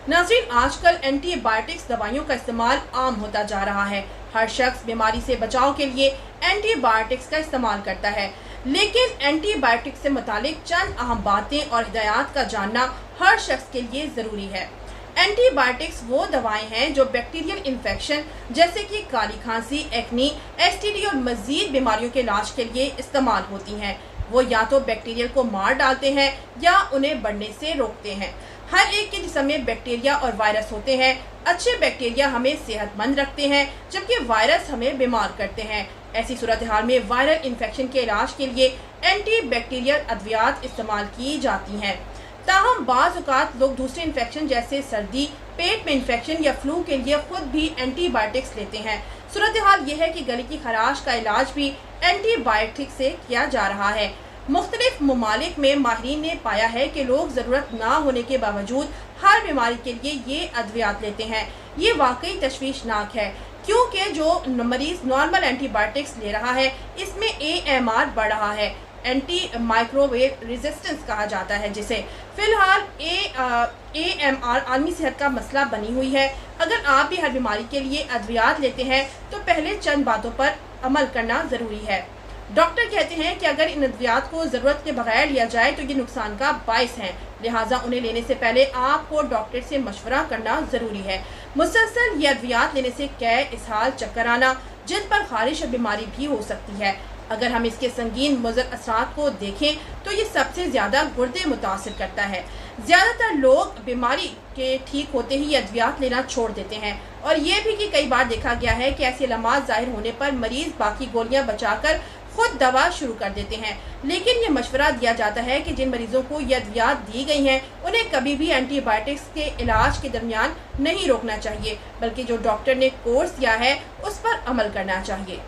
नाज़रीन, आजकल एंटीबायोटिक्स दवाइयों का इस्तेमाल आम होता जा रहा है। हर शख्स बीमारी से बचाव के लिए एंटीबायोटिक्स का इस्तेमाल करता है, लेकिन एंटीबायोटिक्स से मुतालिक चंद अहम बातें और हिदायत का जानना हर शख्स के लिए ज़रूरी है। एंटीबायोटिक्स वो दवाएं हैं जो बैक्टीरियल इन्फेक्शन जैसे कि काली खांसी, एक्नी, एसटीडी और मज़ीद बीमारियों के इलाज के लिए इस्तेमाल होती हैं। वो या तो बैक्टीरिया को मार डालते हैं या उन्हें बढ़ने से रोकते हैं। हर एक के जिस्म में बैक्टीरिया और वायरस होते हैं। अच्छे बैक्टीरिया हमें सेहतमंद रखते हैं, जबकि वायरस हमें बीमार करते हैं। ऐसी सूरत हाल में वायरल इन्फेक्शन के इलाज के लिए एंटी बैक्टीरियल अद्वियात इस्तेमाल की जाती हैं। ताहम बाज़ औक़ात लोग दूसरे इन्फेक्शन जैसे सर्दी, पेट में इन्फेक्शन या फ्लू के लिए खुद भी एंटीबायोटिक्स लेते हैं। सूरत हाल यह है कि गले की खराश का इलाज भी एंटीबायोटिक से किया जा रहा है। मुख्तलिफ ममालिक में माहिरीन ने पाया है कि लोग ज़रूरत ना होने के बावजूद हर बीमारी के लिए ये अद्वियात लेते हैं। ये वाकई तशवीशनाक है, क्योंकि जो मरीज़ नॉर्मल एंटीबायोटिक्स ले रहा है, इसमें AMR बढ़ रहा है, एंटी माइक्रोवेव रेजिस्टेंस कहा जाता है जिसे। फिलहाल AMR आलमी सेहत का मसला बनी हुई है। अगर आप भी हर बीमारी के लिए अद्वियात लेते हैं तो पहले चंद बातों पर अमल करना ज़रूरी है। डॉक्टर कहते हैं कि अगर इन अद्वियात को ज़रूरत के बगैर लिया जाए तो ये नुकसान का बाइस है, लिहाजा उन्हें लेने से पहले आपको डॉक्टर से मशवरा करना ज़रूरी है। मुसलसल ये अद्वियात लेने से कै, इसहाल, चक्कर आना, जिल्द पर खारिश और बीमारी भी हो सकती है। अगर हम इसके संगीन मुज़र असरात को देखें तो ये सबसे ज़्यादा गुर्दे मुतासिर करता है। ज़्यादातर लोग बीमारी के ठीक होते ही ये अद्वियात लेना छोड़ देते हैं, और ये भी कि कई बार देखा गया है कि ऐसी अलामात ज़ाहिर होने पर मरीज़ बाकी गोलियां बचाकर खुद दवा शुरू कर देते हैं। लेकिन ये मशवरा दिया जाता है कि जिन मरीजों को ये अद्वियात दी गई हैं उन्हें कभी भी एंटीबायोटिक्स के इलाज के दरमियान नहीं रोकना चाहिए, बल्कि जो डॉक्टर ने कोर्स दिया है उस पर अमल करना चाहिए।